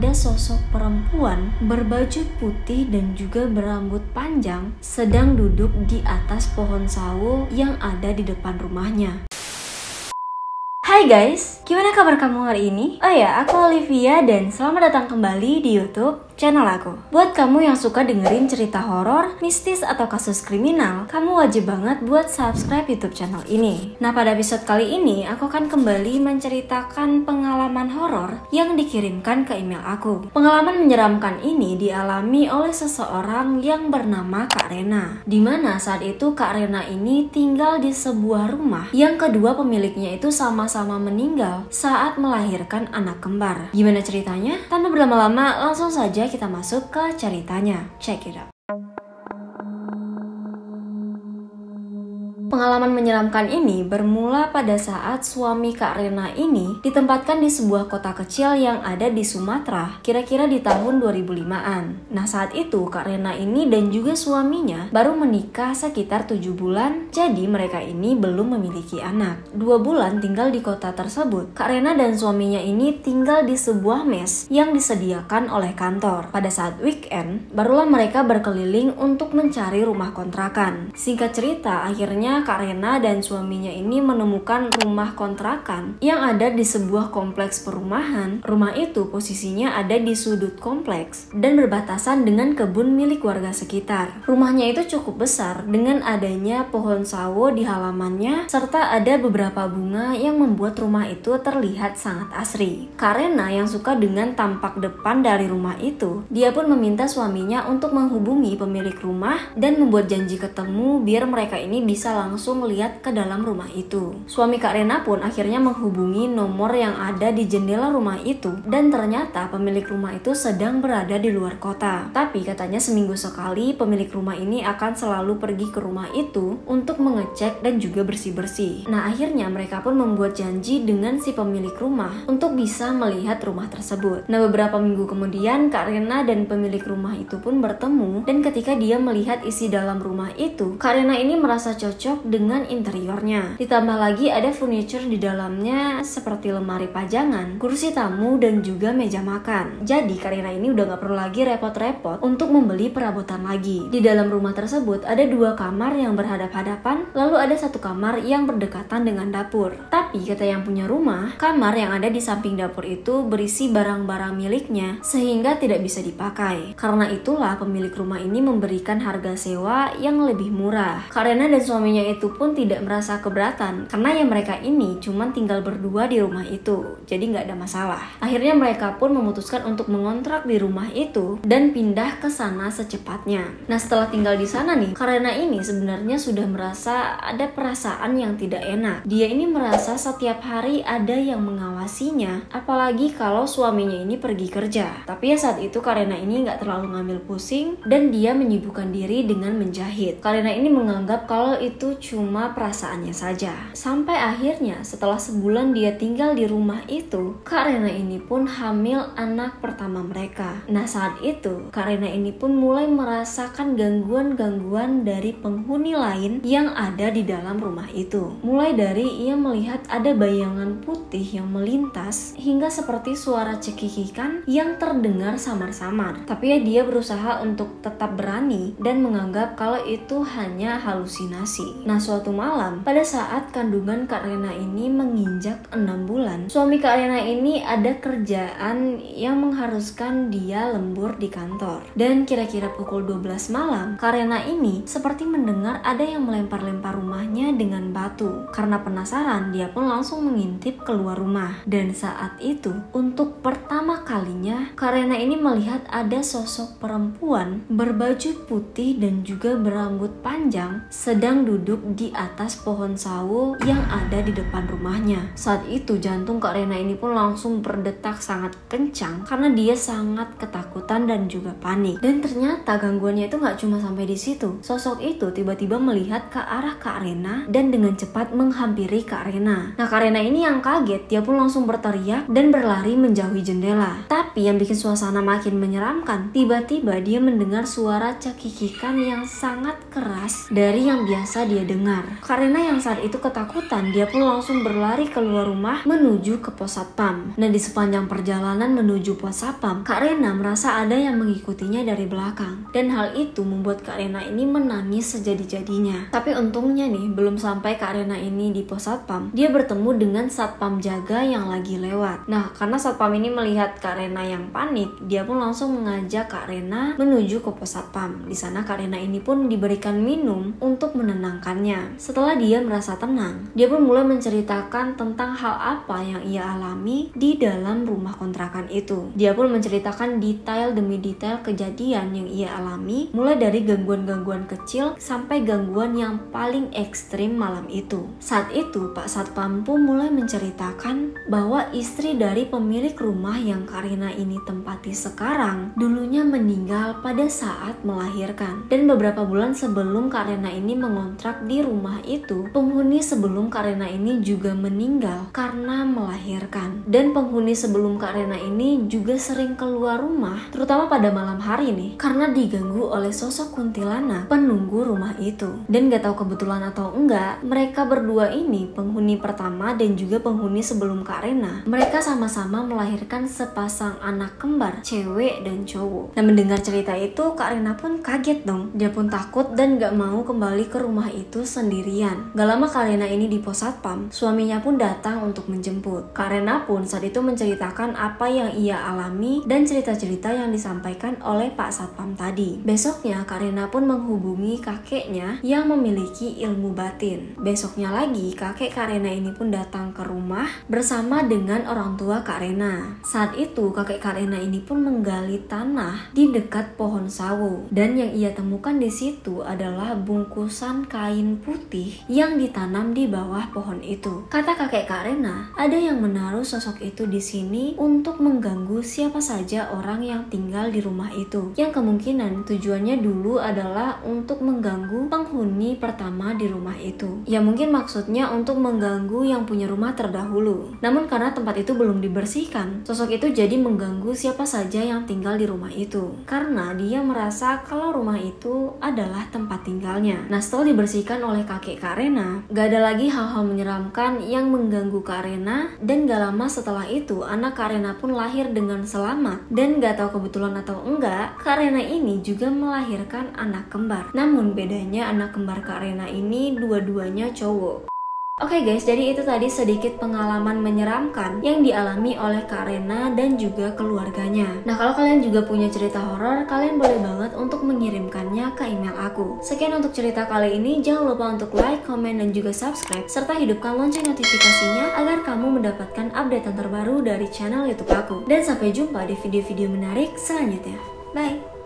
ada sosok perempuan berbaju putih dan juga berambut panjang sedang duduk di atas pohon sawo yang ada di depan rumahnya. Hai guys, gimana kabar kamu hari ini? Oh ya, aku Olivia dan selamat datang kembali di YouTube channel aku. Buat kamu yang suka dengerin cerita horor, mistis atau kasus kriminal, kamu wajib banget buat subscribe YouTube channel ini. Nah, pada episode kali ini aku akan kembali menceritakan pengalaman horor yang dikirimkan ke email aku. Pengalaman menyeramkan ini dialami oleh seseorang yang bernama Kak Rena. Dimana saat itu Kak Rena ini tinggal di sebuah rumah yang kedua pemiliknya itu sama-sama meninggal saat melahirkan anak kembar. Gimana ceritanya? Tanpa berlama-lama, langsung saja kita masuk ke ceritanya. Check it out. Pengalaman menyeramkan ini bermula pada saat suami Kak Rena ini ditempatkan di sebuah kota kecil yang ada di Sumatera, kira-kira di tahun 2005-an. Nah, saat itu Kak Rena ini dan juga suaminya baru menikah sekitar 7 bulan, jadi mereka ini belum memiliki anak. 2 bulan tinggal di kota tersebut, Kak Rena dan suaminya ini tinggal di sebuah mes yang disediakan oleh kantor. Pada saat weekend, barulah mereka berkeliling untuk mencari rumah kontrakan. Singkat cerita, akhirnya Kak Rena dan suaminya ini menemukan rumah kontrakan yang ada di sebuah kompleks perumahan. Rumah itu posisinya ada di sudut kompleks dan berbatasan dengan kebun milik warga sekitar. Rumahnya itu cukup besar dengan adanya pohon sawo di halamannya serta ada beberapa bunga yang membuat rumah itu terlihat sangat asri. Kak Rena yang suka dengan tampak depan dari rumah itu, dia pun meminta suaminya untuk menghubungi pemilik rumah dan membuat janji ketemu biar mereka ini bisa langsung melihat ke dalam rumah itu. Suami Kak Rena pun akhirnya menghubungi nomor yang ada di jendela rumah itu dan ternyata pemilik rumah itu sedang berada di luar kota. Tapi katanya seminggu sekali pemilik rumah ini akan selalu pergi ke rumah itu untuk mengecek dan juga bersih-bersih. Nah, akhirnya mereka pun membuat janji dengan si pemilik rumah untuk bisa melihat rumah tersebut. Nah, beberapa minggu kemudian Kak Rena dan pemilik rumah itu pun bertemu dan ketika dia melihat isi dalam rumah itu, Kak Rena ini merasa cocok dengan interiornya. Ditambah lagi ada furniture di dalamnya seperti lemari pajangan, kursi tamu dan juga meja makan. Jadi Kak Rena ini udah gak perlu lagi repot-repot untuk membeli perabotan lagi. Di dalam rumah tersebut ada 2 kamar yang berhadap-hadapan, lalu ada 1 kamar yang berdekatan dengan dapur. Tapi kata yang punya rumah, kamar yang ada di samping dapur itu berisi barang-barang miliknya sehingga tidak bisa dipakai. Karena itulah pemilik rumah ini memberikan harga sewa yang lebih murah. Kak Rena dan suaminya itu pun tidak merasa keberatan karena ya mereka ini cuman tinggal berdua di rumah itu, jadi nggak ada masalah. Akhirnya mereka pun memutuskan untuk mengontrak di rumah itu dan pindah ke sana secepatnya. Nah, setelah tinggal di sana nih, Kak Rena ini sebenarnya sudah merasa ada perasaan yang tidak enak. Dia ini merasa setiap hari ada yang mengawasinya, apalagi kalau suaminya ini pergi kerja. Tapi ya saat itu Kak Rena ini nggak terlalu ngambil pusing dan dia menyibukkan diri dengan menjahit. Kak Rena ini menganggap kalau itu cuma perasaannya saja. Sampai akhirnya setelah sebulan dia tinggal di rumah itu, Kak Rena ini pun hamil anak pertama mereka. Nah, saat itu Kak Rena ini pun mulai merasakan gangguan-gangguan dari penghuni lain yang ada di dalam rumah itu. Mulai dari ia melihat ada bayangan putih yang melintas hingga seperti suara cekikikan yang terdengar samar-samar. Tapi ya dia berusaha untuk tetap berani dan menganggap kalau itu hanya halusinasi. Nah, suatu malam pada saat kandungan Kak Rena ini menginjak 6 bulan, suami Kak Rena ini ada kerjaan yang mengharuskan dia lembur di kantor. Dan kira-kira pukul 12 malam, Kak Rena ini seperti mendengar ada yang melempar-lempar rumahnya dengan batu. Karena penasaran, dia pun langsung mengintip keluar rumah. Dan saat itu, untuk pertama kalinya, Kak Rena ini melihat ada sosok perempuan berbaju putih dan juga berambut panjang sedang duduk di atas pohon sawo yang ada di depan rumahnya. Saat itu jantung Kak Rena ini pun langsung berdetak sangat kencang karena dia sangat ketakutan dan juga panik. Dan ternyata gangguannya itu nggak cuma sampai di situ. Sosok itu tiba-tiba melihat ke arah Kak Rena dan dengan cepat menghampiri Kak Rena. Nah, Kak Rena ini yang kaget, dia pun langsung berteriak dan berlari menjauhi jendela. Tapi yang bikin suasana makin menyeramkan, tiba-tiba dia mendengar suara cekikikan yang sangat keras dari yang biasa dia dia dengar. Kak Rena yang saat itu ketakutan, dia pun langsung berlari keluar rumah menuju ke pos satpam. Nah, di sepanjang perjalanan menuju pos satpam, Kak Rena merasa ada yang mengikutinya dari belakang. Dan hal itu membuat Kak Rena ini menangis sejadi-jadinya. Tapi untungnya nih, belum sampai Kak Rena ini di pos satpam, dia bertemu dengan satpam jaga yang lagi lewat. Nah, karena satpam ini melihat Kak Rena yang panik, dia pun langsung mengajak Kak Rena menuju ke pos satpam. Di sana Kak Rena ini pun diberikan minum untuk menenangkannya. Setelah dia merasa tenang, dia pun mulai menceritakan tentang hal apa yang ia alami di dalam rumah kontrakan itu. Dia pun menceritakan detail demi detail kejadian yang ia alami, mulai dari gangguan-gangguan kecil sampai gangguan yang paling ekstrim malam itu. Saat itu Pak Satpam pun mulai menceritakan bahwa istri dari pemilik rumah yang Kak Rena ini tempati sekarang dulunya meninggal pada saat melahirkan. Dan beberapa bulan sebelum Kak Rena ini mengontrak di rumah itu, penghuni sebelum Kak Rena ini juga meninggal karena melahirkan. Dan penghuni sebelum Kak Rena ini juga sering keluar rumah, terutama pada malam hari nih, karena diganggu oleh sosok kuntilanak penunggu rumah itu. Dan gak tahu kebetulan atau enggak, mereka berdua ini, penghuni pertama dan juga penghuni sebelum Kak Rena, mereka sama-sama melahirkan sepasang anak kembar, cewek dan cowok. Nah, mendengar cerita itu, Kak Rena pun kaget dong. Dia pun takut dan gak mau kembali ke rumah itu sendirian. Gak lama Kak Rena ini di pos satpam, suaminya pun datang untuk menjemput. Kak Rena pun saat itu menceritakan apa yang ia alami dan cerita-cerita yang disampaikan oleh Pak Satpam tadi. Besoknya Kak Rena pun menghubungi kakeknya yang memiliki ilmu batin. Besoknya lagi kakek Kak Rena ini pun datang ke rumah bersama dengan orang tua Kak Rena. Saat itu kakek Kak Rena ini pun menggali tanah di dekat pohon sawo, dan yang ia temukan di situ adalah bungkusan kain putih yang ditanam di bawah pohon itu. Kata kakek Kak Rena, ada yang menaruh sosok itu di sini untuk mengganggu siapa saja orang yang tinggal di rumah itu, yang kemungkinan tujuannya dulu adalah untuk mengganggu penghuni pertama di rumah itu. Ya mungkin maksudnya untuk mengganggu yang punya rumah terdahulu. Namun karena tempat itu belum dibersihkan, sosok itu jadi mengganggu siapa saja yang tinggal di rumah itu, karena dia merasa kalau rumah itu adalah tempat tinggalnya. Nah, setelah dibersihkan oleh kakek Kak Rena, gak ada lagi hal-hal menyeramkan yang mengganggu Kak Rena. Dan gak lama setelah itu anak Kak Rena pun lahir dengan selamat. Dan gak tahu kebetulan atau enggak, Kak Rena ini juga melahirkan anak kembar. Namun bedanya anak kembar Kak Rena ini dua-duanya cowok. Oke guys, jadi itu tadi sedikit pengalaman menyeramkan yang dialami oleh Kak Rena dan juga keluarganya. Nah, kalau kalian juga punya cerita horor, kalian boleh banget untuk mengirimkannya ke email aku. Sekian untuk cerita kali ini, jangan lupa untuk like, komen, dan juga subscribe, serta hidupkan lonceng notifikasinya agar kamu mendapatkan update terbaru dari channel YouTube aku. Dan sampai jumpa di video-video menarik selanjutnya. Bye!